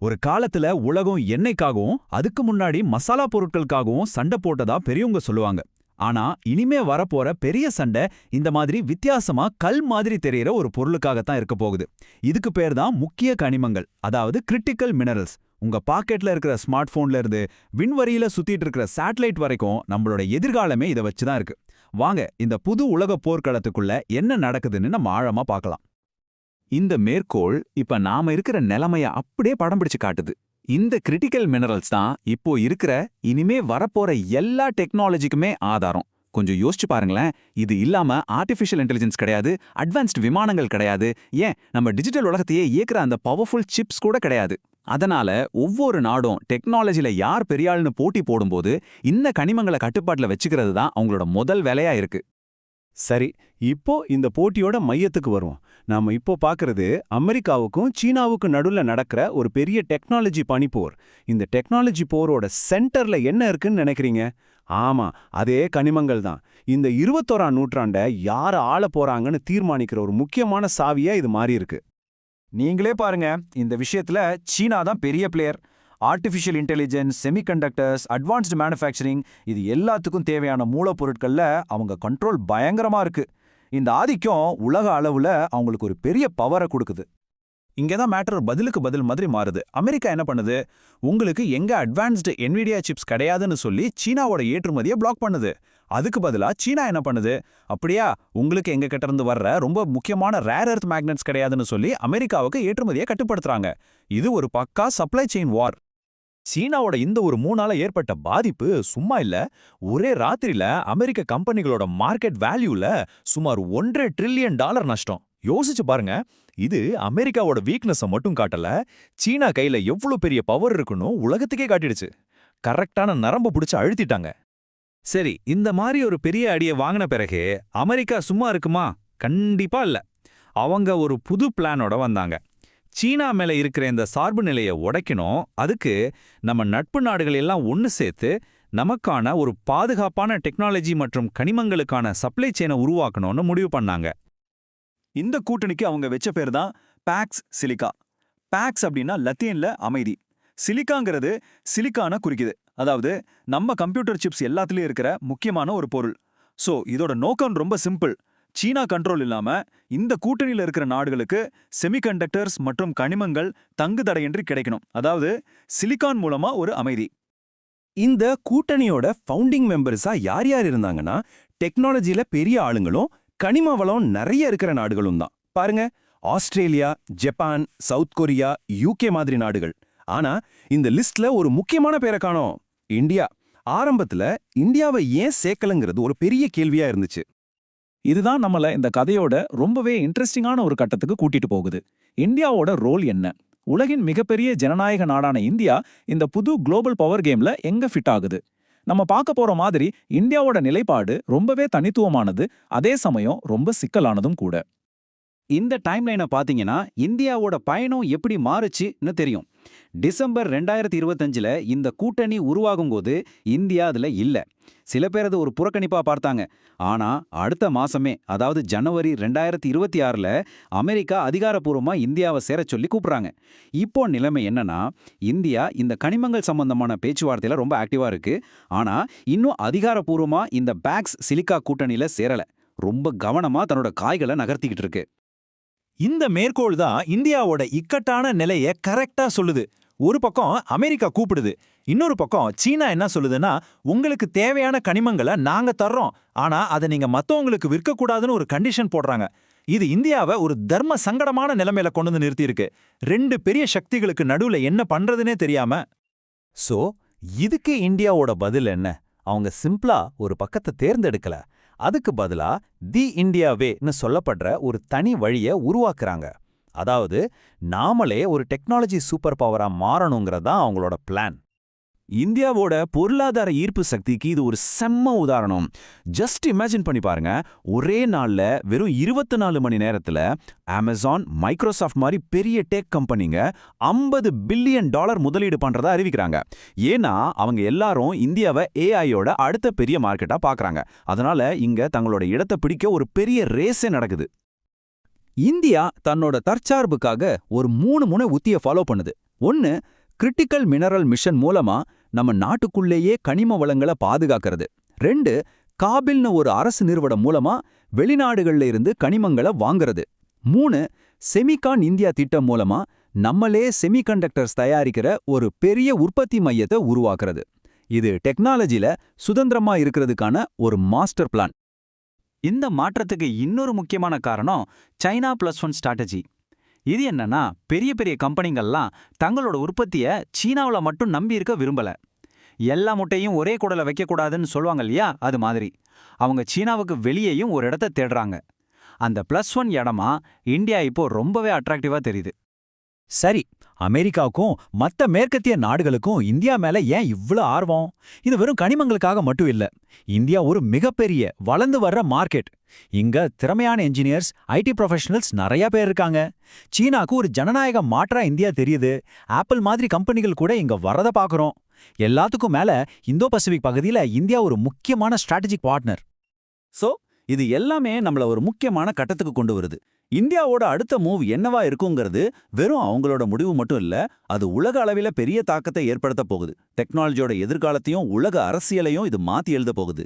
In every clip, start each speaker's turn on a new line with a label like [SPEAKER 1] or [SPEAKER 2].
[SPEAKER 1] ஒரு காலத்துல உலகம் எண்ணெய்க்காகவும் அதுக்கு முன்னாடி மசாலா பொருட்களுக்காகவும் சண்டை போட்டதா பெரியவங்க சொல்லுவாங்க. ஆனா இனிமே வரப்போற பெரிய சண்டை இந்த மாதிரி வித்தியாசமா கல் மாதிரி தெரியற ஒரு பொருளுக்காகத்தான் இருக்க போகுது. இதுக்கு பேர் தான் முக்கிய கனிமங்கள், அதாவது கிரிட்டிக்கல் மினரல்ஸ். உங்க பாக்கெட்ல இருக்கிற ஸ்மார்ட் போன்ல இருந்து விண்வெளியில சுத்திட்டு இருக்கிற சேட்டலைட் வரைக்கும் நம்மளோட எதிர்காலமே இதை வச்சுதான் இருக்கு. வாங்க இந்த புது உலக போர்க்களத்துக்குள்ள என்ன நடக்குதுன்னு நம்ம ஆழமா பார்க்கலாம். இந்த மேற்கோள் இப்ப நாம இருக்கிற நிலைமைய அப்படியே படம் பிடிச்சு காட்டுது. இந்த கிரிட்டிக்கல் மினரல்ஸ் தான் இப்போ இருக்கிற இனிமே வரப்போற எல்லா டெக்னாலஜிக்குமே ஆதாரம். கொஞ்சம் யோசிச்சு பாருங்களேன். இது இல்லாம ஆர்டிஃபிஷியல் இன்டெலிஜென்ஸ் கிடையாது, அட்வான்ஸ்ட் விமானங்கள் கிடையாது, ஏன் நம்ம டிஜிட்டல் உலகத்தையே இயக்குற அந்த பவர்ஃபுல் சிப்ஸ் கூட கிடையாது. அதனால ஒவ்வொரு நாடும் டெக்னாலஜில யார் பெரியாள்னு போட்டி போடும்போது இந்த கனிமங்களை கட்டுப்பாட்டுல வச்சுக்கிறது தான் அவங்களோட முதல் வேலையா இருக்கு.
[SPEAKER 2] சரி, இப்போ இந்த போட்டியோட மையத்துக்கு வருவோம். நாம இப்போ பார்க்கறது அமெரிக்காவுக்கும் சீனாவுக்கும் நடுவுல நடக்கிற ஒரு பெரிய டெக்னாலஜி பனிப்போர். இந்த டெக்னாலஜி போரோட சென்டர்ல என்ன இருக்குன்னு நினைக்கிறீங்க? ஆமா, அதே கனிமங்கள் தான். இந்த 21ஆம் நூற்றாண்ட யார் ஆள போறாங்கன்னு தீர்மானிக்கிற ஒரு முக்கியமான சாவியா இது மாறி இருக்கு.
[SPEAKER 1] நீங்களே பாருங்க, இந்த விஷயத்துல சீனா தான் பெரிய player. Artificial intelligence, semiconductors, advanced manufacturing, இது எல்லாத்துக்கும் தேவையான மூலப்பொருட்கள்ல அவங்க கண்ட்ரோல் பயங்கரமா இருக்கு. இந்த ஆதிக்கம் உலக அளவுல அவங்களுக்கு ஒரு பெரிய பவரை கொடுக்குது. இங்கதான் மேட்டர் பதிலுக்கு பதில் மாதிரி மாறுது. அமெரிக்கா என்ன பண்ணுது? உங்களுக்கு எங்க அட்வான்ஸ்டு என்விடியா சிப்ஸ் கிடையாதுன்னு சொல்லி சீனாவோட ஏற்றுமதியை பிளாக் பண்ணுது. அதுக்கு பதிலா சீனா என்ன பண்ணுது? அப்படியா, உங்களுக்கு எங்க கிட்ட இருந்து வர்ற ரொம்ப முக்கியமான ரேர் எர்த் மேக்னெட்ஸ் கிடையாதுன்னு சொல்லி அமெரிக்காவுக்கு ஏற்றுமதியை கட்டுப்படுத்துறாங்க. இது ஒரு பக்கா சப்ளை செயின் வார்.
[SPEAKER 3] சீனாவோட இந்த ஒரு 3 நாள ஏற்பட்ட பாதிப்பு சும்மா இல்ல. ஒரே ராத்திரியில அமெரிக்க கம்பெனிகளோட மார்க்கெட் வேல்யூல சுமார் $1.5 ட்ரில்லியன் நஷ்டம். யோசிச்சு பாருங்க. இது அமெரிக்காவோட வீக்னஸ மட்டும் காட்டல, சீனா கையில எவ்வளவு பெரிய பவர் இருக்குன்னு உலகத்துக்கே காட்டிடுச்சு. கரெக்டான நரம்பு பிடிச்சு அழுத்திட்டாங்க.
[SPEAKER 1] சரி, இந்த மாதிரி ஒரு பெரிய அடியை வாங்கின பிறகு அமெரிக்கா சும்மா இருக்குமா? கண்டிப்பா இல்ல. அவங்க ஒரு புது பிளானோட வந்தாங்க. சீனா மேல இருக்கிற இந்த சார்பு நிலையை உடைக்கணும். அதுக்கு நம்ம நட்பு நாடுகள் எல்லாம் ஒன்னு சேர்த்து நமக்கான ஒரு பாதுகாப்பான டெக்னாலஜி மற்றும் கனிமங்களுக்கான சப்ளை செயினை உருவாக்கணும்னு முடிவு பண்ணாங்க.
[SPEAKER 4] இந்த கூட்டணிக்கு அவங்க வெச்ச பேர் தான் பாக்ஸ் சிலிக்கா. பாக்ஸ் அப்படின்னா லத்தீன்ல அமைதி, சிலிக்காங்கிறது சிலிக்கான குறிக்குது. அதாவது நம்ம கம்ப்யூட்டர் சிப்ஸ் எல்லாத்துலயும் இருக்கிற முக்கியமான ஒரு பொருள். சோ இதோட நோக்கம் ரொம்ப சிம்பிள். சீனா கண்ட்ரோல் இல்லாம இந்த கூட்டணியில இருக்கிற நாடுகளுக்கு செமிகண்டக்டர்ஸ் மற்றும் கனிமங்கள் தங்கு தடையின்றி கிடைக்கணும். அதாவது சிலிக்கான் மூலமா ஒரு அமைதி.
[SPEAKER 2] இந்த கூட்டணியோட ஃபவுண்டிங் மெம்பர்ஸா யார் யார் இருந்தாங்கன்னா, டெக்னாலஜில பெரிய ஆளுங்களும் கனிம வளம் நிறைய இருக்கிற நாடுகளும் தான். பாருங்க, Australia, Japan, south Korea, UK மாதிரி நாடுகள். ஆனா இந்த லிஸ்ட்ல ஒரு முக்கியமான பேரை காணோம், இந்தியா. ஆரம்பத்துல இந்தியாவை ஏன் சேர்க்கலங்கிறது ஒரு பெரிய கேள்வியா இருந்துச்சு.
[SPEAKER 5] இதுதான் நம்மள இந்த கதையோட ரொம்பவே இன்ட்ரெஸ்டிங்கான ஒரு கட்டத்துக்கு கூட்டிட்டு போகுது. இந்தியாவோட ரோல் என்ன? உலகின் மிகப்பெரிய ஜனநாயக நாடான இந்தியா இந்த புது குளோபல் பவர் கேம்ல எங்க ஃபிட் ஆகுது? நம்ம பார்க்க போற மாதிரி இந்தியாவோட நிலைப்பாடு ரொம்பவே தனித்துவமானது, அதே சமயம் ரொம்ப சிக்கலானதும் கூட.
[SPEAKER 6] இந்த டைம்லைனை பார்த்தீங்கன்னா இந்தியாவோட பயணம் எப்படி மாறுச்சுன்னு தெரியும். டிசம்பர் 2025ல் இந்த கூட்டணி உருவாகும்போது இந்தியா அதில் இல்லை. சில பேர் அது ஒரு புறக்கணிப்பா பார்த்தாங்க. ஆனால் அடுத்த மாசமே, அதாவது ஜனவரி 2026ல் அமெரிக்கா அதிகாரப்பூர்வமாக இந்தியாவை சேர சொல்லி கூப்பிட்றாங்க. இப்போ நிலைமை என்னன்னா, இந்தியா இந்த கனிமங்கள் சம்பந்தமான பேச்சுவார்த்தையில் ரொம்ப ஆக்டிவாக இருக்கு. ஆனால் இன்னும் அதிகாரப்பூர்வமாக இந்த பாக்ஸ் சிலிக்கா கூட்டணியில் சேரலை. ரொம்ப கவனமாக தன்னோட காய்களை நகர்த்திக்கிட்டு இருக்கு.
[SPEAKER 3] இந்த மேற்கோள் தான் இந்தியாவோட இக்கட்டான நிலைய கரெக்டா சொல்லுது. ஒரு பக்கம் அமெரிக்கா கூப்பிடுது, இன்னொரு பக்கம் சீனா என்ன சொல்லுதுன்னா, உங்களுக்கு தேவையான கனிமங்களை நாங்க தர்றோம், ஆனா அதை நீங்க மத்தவங்களுக்கு விற்கக்கூடாதுன்னு ஒரு கண்டிஷன் போடுறாங்க. இது இந்தியாவை ஒரு தர்ம சங்கடமான நிலைமையில கொண்டு வந்து நிறுத்தியிருக்கு. 2 பெரிய சக்திகளுக்கு நடுவுல என்ன பண்றதுனே தெரியாம.
[SPEAKER 7] சோ இதுக்கு இந்தியாவோட பதில் என்ன? அவங்க சிம்பிளா ஒரு பக்கத்தை தேர்ந்தெடுக்கல, அதுக்கு பதிலா தி இந்தியா வேன்னு சொல்லப்படுற ஒரு தனி வழியை உருவாக்குறாங்க. அதாவது நாமளே ஒரு டெக்னாலஜி சூப்பர் பவரா மாறணுங்கிறதா அவங்களோட பிளான்.
[SPEAKER 1] இந்தியாவோட பொருளாதார ஈர்ப்பு சக்திக்கு இது ஒரு செம்ம உதாரணம். ஜஸ்ட் இமேஜின் பண்ணி பாருங்க, ஒரே நாள்ல வெறும் 24 மணி நேரத்துல அமேசான், மைக்ரோசாஃப்ட் மாதிரி பெரிய டெக் கம்பெனிங்க $50 பில்லியன் முதலீடு பண்றதா அறிவிக்கிறாங்க. ஏன்னா அவங்க எல்லாரும் இந்தியாவை ஏஐயோட அடுத்த பெரிய மார்க்கெட்டா பாக்குறாங்க. அதனால இங்க தங்களோட இடத்தை பிடிக்க ஒரு பெரிய ரேஸே நடக்குது. இந்தியா தன்னோட தற்சார்புக்காக ஒரு 3 முனை உத்தியை ஃபாலோ பண்ணுது.
[SPEAKER 2] ஒன்னு கிரிட்டிக்கல் மினரல் மிஷன் மூலமா நம்ம நாட்டுக்குள்ளேயே கனிம வளங்களை பாதுகாக்கிறது. 2 காபில்னு ஒரு அரசு நிறுவனம் மூலமா வெளிநாடுகள்ல இருந்து கனிமங்களை வாங்குறது. 3 செமிகான் இந்தியா திட்டம் மூலமா நம்மளே செமிகண்டக்டர்ஸ் தயாரிக்கிற ஒரு பெரிய உற்பத்தி மையத்தை உருவாக்குறது. இது டெக்னாலஜில சுதந்திரமா இருக்கிறதுக்கான ஒரு மாஸ்டர் பிளான்.
[SPEAKER 6] இந்த மாற்றத்துக்கு இன்னொரு முக்கியமான காரணம் சைனா +1 ஸ்ட்ராட்டஜி. இது என்னன்னா, பெரிய பெரிய கம்பெனிகள்லாம் தங்களோட உற்பத்தியை சீனாவுல மட்டும் நம்பி இருக்க விரும்பல. எல்லா முட்டையும் ஒரே குடல வைக்கக்கூடாதுன்னு சொல்லுவாங்க இல்லையா, அது மாதிரி அவங்க சீனாவுக்கு வெளியேயும் ஒரு இடத்த தேடுறாங்க. அந்த +1 இடமா இந்தியா இப்போ ரொம்பவே அட்ராக்டிவா தெரியுது.
[SPEAKER 1] சரி, அமெரிக்காவுக்கும் மத்த மேற்கத்திய நாடுகளுக்கும் இந்தியா மேல ஏன் இவ்ளோ ஆர்வம்? இது வெறும் கனிமங்களுக்காக மட்டும் இல்ல. இந்தியா ஒரு மிகப்பெரிய வளர்ந்து வர்ற மார்க்கெட். இங்க திறமையான என்ஜினியர்ஸ், ஐடி ப்ரொஃபஷனல்ஸ் நிறைய பேர் இருக்காங்க. சீனாக்கு ஒரு ஜனநாயக மாற்றா இந்தியா தெரியுது. ஆப்பிள் மாதிரி கம்பெனிகள் கூட இங்க வரத பாக்குறோம். எல்லாத்துக்கும் மேல இந்தோ பசிபிக் பகுதியில இந்தியா ஒரு முக்கியமான ஸ்ட்ராட்டஜிக் பார்ட்னர்.
[SPEAKER 2] சோ இது எல்லாமே நம்மள ஒரு முக்கியமான கட்டத்துக்கு கொண்டு வருது. இந்தியாவோட அடுத்த மூவ் என்னவா இருக்குங்கிறது வெறும் அவங்களோட முடிவு மட்டும் இல்ல, அது உலக அளவில பெரிய தாக்கத்தை ஏற்படுத்த போகுது. டெக்னாலஜியோட எதிர்காலத்தையும் உலக அரசியலையும் இது மாத்தி எழுத போகுது.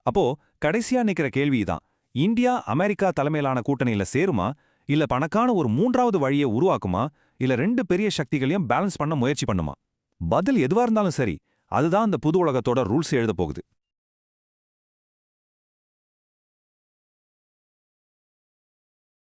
[SPEAKER 8] அப்போ கடைசியா நிக்கிற கேள்விதான், இந்தியா அமெரிக்கா தலைமையிலான கூட்டணியில சேருமா, இல்ல பணக்கான ஒரு 3வது வழியை உருவாக்குமா, இல்ல 2 பெரிய சக்திகளையும் பேலன்ஸ் பண்ண முயற்சி பண்ணுமா? பதில் எதுவா இருந்தாலும் சரி, அதுதான் அந்த புது உலகத்தோட ரூல்ஸ் எழுத போகுது.